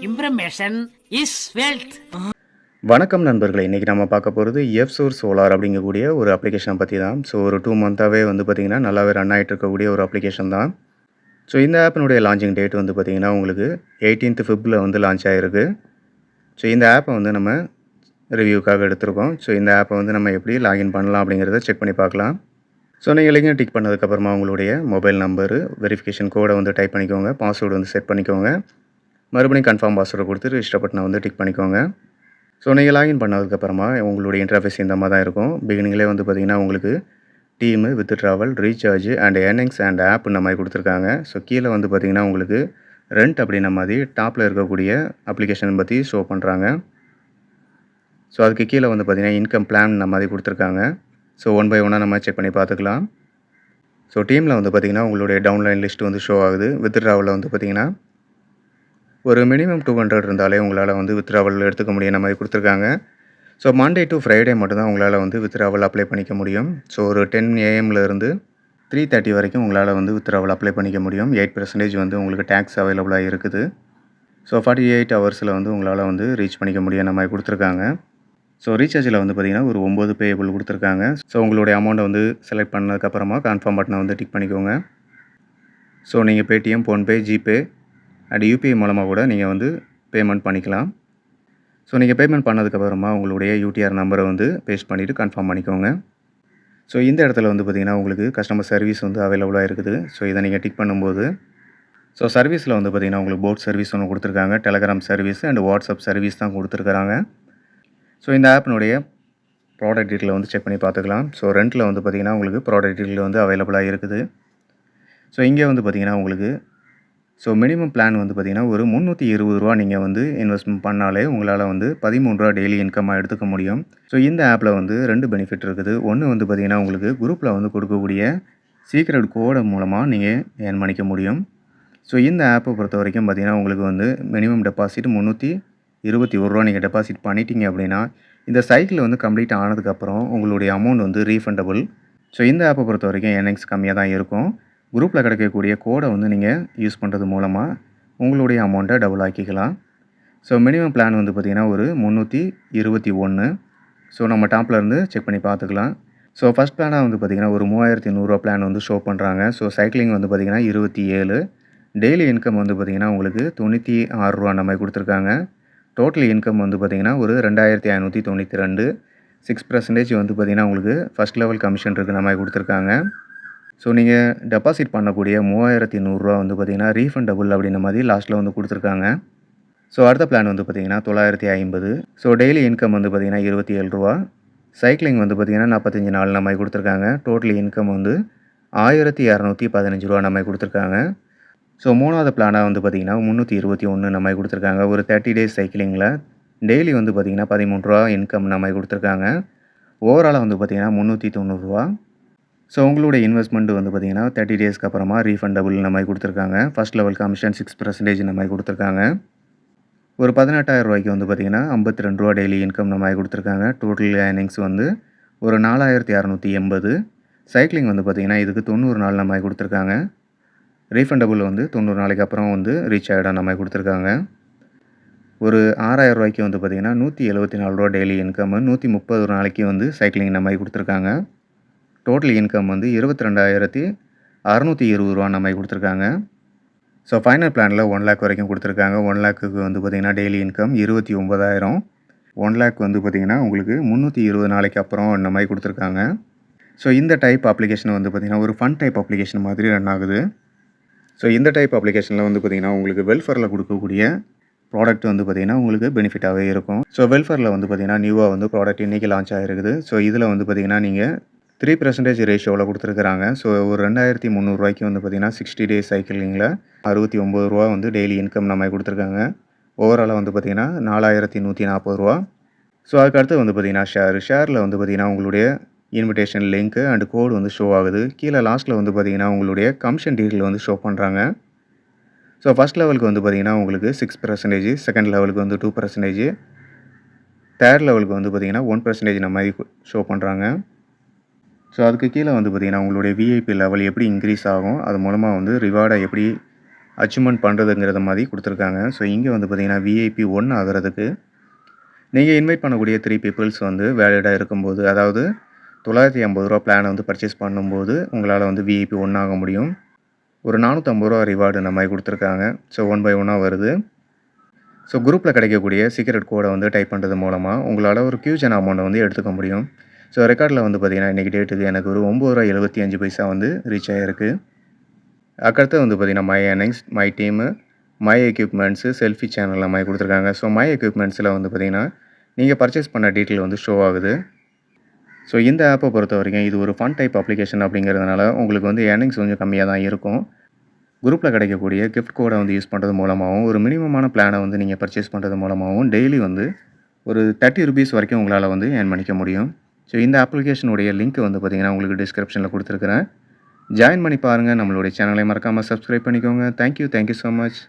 Information is wealth. வணக்கம் நண்பர்களே, இன்றைக்கி நம்ம பார்க்க போகிறது எஃப்சோர்ஸ் சோலார் அப்படிங்கக்கூடிய ஒரு அப்ளிகேஷனை பற்றி தான். ஸோ ஒரு 2 மந்த்தாகவே வந்து பார்த்திங்கன்னா நல்லாவே ரன் ஆகிட்டு இருக்கக்கூடிய ஒரு அப்ளிகேஷன் தான். ஸோ இந்த ஆப்பினுடைய லான்ச்சிங் டேட் வந்து பார்த்திங்கன்னா உங்களுக்கு 18th February வந்து லான்ச் ஆகிருக்கு. ஸோ இந்த ஆப்பை வந்து நம்ம ரிவ்யூக்காக எடுத்திருக்கோம். ஸோ இந்த ஆப்பை வந்து நம்ம எப்படி லாகின் பண்ணலாம் அப்படிங்கிறத செக் பண்ணி பார்க்கலாம். ஸோ நீங்கள் லிங்க் டிக் பண்ணதுக்கப்புறமா உங்களுடைய மொபைல் நம்பரு வெரிஃபிகேஷன் கோடை வந்து டைப் பண்ணிக்கோங்க, பாஸ்வேர்டு வந்து செட் பண்ணிக்கோங்க, மறுபடியும் கன்ஃபார்ம் பாஸ்வேர்டை கொடுத்து ரிஜிஸ்டர் பட்டனை வந்து டிக் பண்ணிக்கோங்க. ஸோ நீங்கள் லாகின் பண்ணதுக்கப்புறமா உங்களுடைய இன்டர்ஃபேஸ் இந்த மாதிரி தான் இருக்கும். பிகினிங்லேயே வந்து பார்த்திங்கன்னா உங்களுக்கு team, with travel, recharge and earnings and app இந்த மாதிரி கொடுத்துருக்காங்க. ஸோ கீழே வந்து பார்த்திங்கன்னா உங்களுக்கு ரெண்ட் அப்படின்ன மாதிரி டாப்பில் இருக்கக்கூடிய அப்ளிகேஷன் பற்றி ஷோ பண்ணுறாங்க. ஸோ அதுக்கு கீழே வந்து பார்த்திங்கன்னா இன்கம் பிளான் இந்த மாதிரி கொடுத்துருக்காங்க. ஸோ ஒன் பை ஒன்னாக நம்ம செக் பண்ணி பார்த்துக்கலாம். ஸோ டீமில் வந்து பார்த்திங்கன்னா உங்களுடைய டவுன்லைன் லிஸ்ட் வந்து ஷோ ஆகுது. வித் ட்ராவலில் வந்து பார்த்திங்கன்னா ஒரு மினிமம் 200 இருந்தாலே உங்களால் வந்து வித்ட்ராவல் எடுத்துக்க முடியும் மாதிரி கொடுத்துருக்காங்க. ஸோ மண்டே டு ஃப்ரைடே மட்டும்தான் உங்களால் வந்து வித்ட்ராவல் அப்ளை பண்ணிக்க முடியும். ஸோ ஒரு 10 AM இருந்து 3:30 வரைக்கும் உங்களால் வந்து வித்ட்ராவல் அப்ளை பண்ணிக்க முடியும். 8% வந்து உங்களுக்கு டேக்ஸ் அவைலபிளாக இருக்குது. ஸோ 48 ஹவர்ஸில் வந்து உங்களால் வந்து ரீச் பண்ணிக்க முடியும் மாதிரி கொடுத்துருக்காங்க. ஸோ ரீசார்ஜில் வந்து பார்த்திங்கன்னா ஒரு 9 பேயபிள் கொடுத்துருக்காங்க. ஸோ உங்களுடைய அமௌண்ட்டை வந்து செலக்ட் பண்ணதுக்கப்புறமா கன்ஃபார்ம் பட்டனை வந்து டிக் பண்ணிக்கோங்க. ஸோ நீங்கள் Paytm, PhonePe, GPay and UPI மூலமாக கூட நீங்கள் வந்து பேமெண்ட் பண்ணிக்கலாம். ஸோ நீங்கள் பேமெண்ட் பண்ணதுக்கப்புறமா உங்களுடைய யூடிஆர் நம்பரை வந்து பேஸ்ட் பண்ணிவிட்டு கன்ஃபார்ம் பண்ணிக்கோங்க. ஸோ இந்த இடத்துல வந்து பார்த்திங்கன்னா உங்களுக்கு கஸ்டமர் சர்வீஸ் வந்து அவைலபிளாக இருக்குது. ஸோ இதை நீங்கள் டிக் பண்ணும்போது ஸோ சர்வீஸில் வந்து பார்த்திங்கன்னா உங்களுக்கு போட் சர்வீஸ் ஒன்று கொடுத்துருக்காங்க, Telegram service and WhatsApp service தான் கொடுத்துருக்குறாங்க. ஸோ இந்த ஆப்பினுடைய ப்ராடக்ட் டீட்டெயில் வந்து செக் பண்ணி பார்த்துக்கலாம். ஸோ ரெண்டில் வந்து பார்த்திங்கன்னா உங்களுக்கு ப்ராடக்ட் டீட்டெயில் வந்து அவைலபிளாக இருக்குது. ஸோ இங்கே வந்து பார்த்திங்கன்னா உங்களுக்கு ஸோ மினிமம் பிளான் வந்து பார்த்திங்கன்னா ஒரு ₹320 நீங்கள் வந்து இன்வெஸ்ட்மெண்ட் பண்ணாலே உங்களால் வந்து ₹13 டெய்லி இன்கமாக எடுத்துக்க முடியும். ஸோ இந்த ஆப்பில் வந்து 2 பெனிஃபிட் இருக்குது. ஒன்று வந்து பார்த்திங்கன்னா உங்களுக்கு குரூப்பில் வந்து கொடுக்கக்கூடிய சீக்ரெட் கோடு மூலமாக நீங்கள் ஏர்ன் பண்ணிக்க முடியும். ஸோ இந்த ஆப்பை பொறுத்த வரைக்கும் பார்த்திங்கன்னா உங்களுக்கு வந்து மினிமம் டெபாசிட் ₹321 நீங்கள் டெபாசிட் பண்ணிட்டீங்க அப்படின்னா இந்த சைக்கிள் வந்து கம்ப்ளீட் ஆனதுக்கப்புறம் உங்களுடைய அமௌண்ட் வந்து ரீஃபண்டபுள். ஸோ இந்த ஆப்பை பொறுத்த வரைக்கும் ஏர்னிங்ஸ் கம்மியாக தான் இருக்கும். குரூப்பில் கிடைக்கக்கூடிய கோடை வந்து நீங்கள் யூஸ் பண்ணுறது மூலமாக உங்களுடைய அமௌண்ட்டை டபுள் ஆக்கிக்கலாம். ஸோ மினிமம் பிளான் வந்து பார்த்திங்கன்னா ஒரு ₹321. ஸோ நம்ம டாப்பில் இருந்து செக் பண்ணி பார்த்துக்கலாம். ஸோ ஃபஸ்ட் பிளானாக வந்து பார்த்திங்கன்னா ஒரு ₹3100 பிளான் வந்து ஷோ பண்ணுறாங்க. ஸோ சைக்கிளிங் வந்து பார்த்திங்கன்னா 27, டெய்லி இன்கம் வந்து பார்த்திங்கன்னா உங்களுக்கு ₹96 அந்த மாதிரி கொடுத்துருக்காங்க. டோட்டல் இன்கம் வந்து பார்த்திங்கன்னா ஒரு 2592, 6% வந்து பார்த்திங்கன்னா உங்களுக்கு ஃபஸ்ட் லெவல் கமிஷன் இருக்கிற மாதிரி கொடுத்துருக்காங்க. ஸோ நீங்கள் டெபாசிட் பண்ணக்கூடிய ₹3100 வந்து பார்த்திங்கன்னா ரீஃபண்டபுள் அப்படின்ற மாதிரி லாஸ்ட்டில் வந்து கொடுத்துருக்காங்க. ஸோ அடுத்த பிளான் வந்து பார்த்திங்கன்னா 950. ஸோ டெய்லி இன்கம் வந்து பார்த்திங்கன்னா ₹27. சைக்கிளிங் வந்து பார்த்திங்கன்னா 45 நாள் அந்த மாதிரி கொடுத்துருக்காங்க. டோட்டல் இன்கம் வந்து ₹1215 அந்த மாதிரி கொடுத்துருக்காங்க. ஸோ மூணாவது பிளானாக வந்து பார்த்திங்கன்னா 321 அந்த மாதிரி கொடுத்துருக்காங்க. ஒரு 30 டேஸ் சைக்கிளிங்கில் டெய்லி வந்து பார்த்திங்கன்னா ₹13 இன்கம் அந்த மாதிரி கொடுத்துருக்காங்க. ஓவராலாக வந்து பார்த்திங்கன்னா ₹390. ஸோ உங்களுடைய இன்வெஸ்ட்மெண்ட் வந்து பார்த்திங்கன்னா 30 டேஸ்க்கு அப்புறமா ரீஃபண்டபுள் இந்த மாதிரி கொடுத்துருக்காங்க. ஃபஸ்ட் லெவல் கமிஷன் 6% இந்த மாதிரி கொடுத்துருக்காங்க. ஒரு ₹18,000 வந்து பார்த்திங்கன்னா ₹52 டெய்லி இன்கம் இந்த மாதிரி கொடுத்துருக்காங்க. டோட்டல் ஏர்னிங்ஸ் வந்து ஒரு 4680. சைக்கிளிங் வந்து பார்த்திங்கன்னா இதுக்கு 90 நாள் இந்த மாதிரி கொடுத்துருக்காங்க. ரீஃபண்டபுள் வந்து 90 நாளைக்கு அப்புறம் வந்து ரீச் ஆகிடும் அந்த மாதிரி கொடுத்துருக்காங்க. ஒரு ₹6000 வந்து பார்த்திங்கன்னா ₹174 டெய்லி இன்கம், 130 நாளைக்கு வந்து சைக்கிளிங் இந்த மாதிரி கொடுத்துருக்காங்க. டோட்டல் இன்கம் வந்து ₹22,620 அந்த மாதிரி கொடுத்துருக்காங்க. ஸோ ஃபைனல் பிளானில் 1 lakh வரைக்கும் கொடுத்துருக்காங்க. 1 lakhக்கு வந்து பார்த்திங்கன்னா டெய்லி இன்கம் 29,000. 1 lakh வந்து பார்த்திங்கன்னா உங்களுக்கு 320 நாளைக்கு அப்புறம் இந்த மாதிரி கொடுத்துருக்காங்க. ஸோ இந்த டைப் அப்ளிகேஷன் வந்து பார்த்திங்கன்னா ஒரு ஃபன் டைப் அப்ளிகேஷன் மாதிரி ரன் ஆகுது. ஸோ இந்த டைப் அப்ளிகேஷனில் வந்து பார்த்திங்கன்னா உங்களுக்கு வெல்ஃபேரில் கொடுக்கக்கூடிய ப்ராடக்ட் வந்து பார்த்திங்கன்னா உங்களுக்கு பெனிஃபிட்டாகவே இருக்கும். ஸோ வெல்ஃபேரில் வந்து பார்த்திங்கன்னா நியூவாக வந்து ப்ராடக்ட் இன்றைக்கி லான்ச் ஆகிருக்குது. ஸோ இதில் வந்து பார்த்திங்கன்னா நீங்கள் 3% ரேஷியோவில் கொடுத்துருக்குறாங்க. ஸோ ஒரு ₹2300 வந்து பார்த்திங்கன்னா 60 டேஸ் சைக்கிளிங்கில் ₹69 வந்து டெய்லி இன்கம் நம்ம கொடுத்துருக்காங்க. ஓவராலாக வந்து பார்த்திங்கன்னா ₹4140. ஸோ அதுக்கடுத்து வந்து பார்த்திங்கன்னா ஷேரில் வந்து பார்த்திங்கன்னா உங்களுடைய இன்விடேஷன் லிங்க்கு அண்ட் கோடு வந்து ஷோ ஆகுது. கீழே லாஸ்ட்டில் வந்து பார்த்திங்கன்னா உங்களுடைய கமிஷன் டீட்டெயில் வந்து ஷோ பண்ணுறாங்க. ஸோ ஃபஸ்ட் லெவலுக்கு வந்து பார்த்திங்கன்னா உங்களுக்கு 6%, செகண்ட் லெவலுக்கு வந்து 2%, தேர்ட் லெவலுக்கு வந்து பார்த்திங்கன்னா 1% இந்த மாதிரி ஷோ பண்ணுறாங்க. ஸோ அதுக்கு கீழே வந்து பார்த்திங்கன்னா உங்களுடைய விஐபி லெவல் எப்படி இன்க்ரீஸ் ஆகும், அது மூலமாக வந்து ரிவார்டை எப்படி அச்சீவ்மெண்ட் பண்ணுறதுங்கிறத மாதிரி கொடுத்துருக்காங்க. ஸோ இங்கே வந்து பார்த்தீங்கன்னா விஐபி 1 ஆகிறதுக்கு நீங்கள் இன்வைட் பண்ணக்கூடிய 3 பீப்புள்ஸ் வந்து வேலிடாக இருக்கும்போது, அதாவது ரூ. 950 பிளானை வந்து பர்ச்சேஸ் பண்ணும்போது உங்களால் வந்து விஐபி 1 ஆக முடியும். ஒரு ரூ. 450 ரிவார்டு இந்த மாதிரி கொடுத்துருக்காங்க. ஸோ 1 பை 1 வருது. ஸோ குரூப்பில் கிடைக்கக்கூடிய சீக்ரெட் கோடை வந்து டைப் பண்ணுறது மூலமாக உங்களால் ஒரு கியூஜன் அமௌண்ட்டை வந்து எடுத்துக்க முடியும். ஸோ ரெக்கார்டில் வந்து பார்த்திங்கன்னா இன்றைக்கி டேட்டுக்கு எனக்கு ஒரு ₹9.75 வந்து ரீச் ஆகிருக்கு. அதுக்கடுத்து வந்து பார்த்திங்கன்னா my earnings, my team, my equipments, selfie channel மாதிரி கொடுத்துருக்காங்க. ஸோ மை எக்யூப்மெண்ட்ஸில் வந்து பார்த்திங்கன்னா நீங்கள் பர்ச்சேஸ் பண்ண டீட்டெயில் வந்து ஷோ ஆகுது. ஸோ இந்த ஆப்பை பொறுத்த வரைக்கும் இது ஒரு ஃபன் டைப் அப்ளிகேஷன் அப்படிங்கிறதுனால உங்களுக்கு வந்து ஏர்னிங்ஸ் கொஞ்சம் கம்மியாக தான் இருக்கும். குரூப்பில் கிடைக்கக்கூடிய கிஃப்ட் கோடை வந்து யூஸ் பண்ணுறது மூலமாகவும் ஒரு மினிமமான பிளானை வந்து நீங்கள் பர்ச்சேஸ் பண்ணுறது மூலமாகவும் டெய்லி வந்து ஒரு ₹30 வரைக்கும் உங்களால் வந்து ஏர்ன் பண்ணிக்க முடியும். ஸோ இந்த அப்ளிகேஷனுடைய லிங்க் வந்து பார்த்திங்கன்னா உங்களுக்கு டிஸ்கிரிப்ஷனில் கொடுத்துருக்குறேன். ஜாயின் பண்ணி பாருங்கள். நம்மளுடைய சேனலை மறக்காமல் சப்ஸ்கிரைப் பண்ணிக்கோங்க. Thank you so much.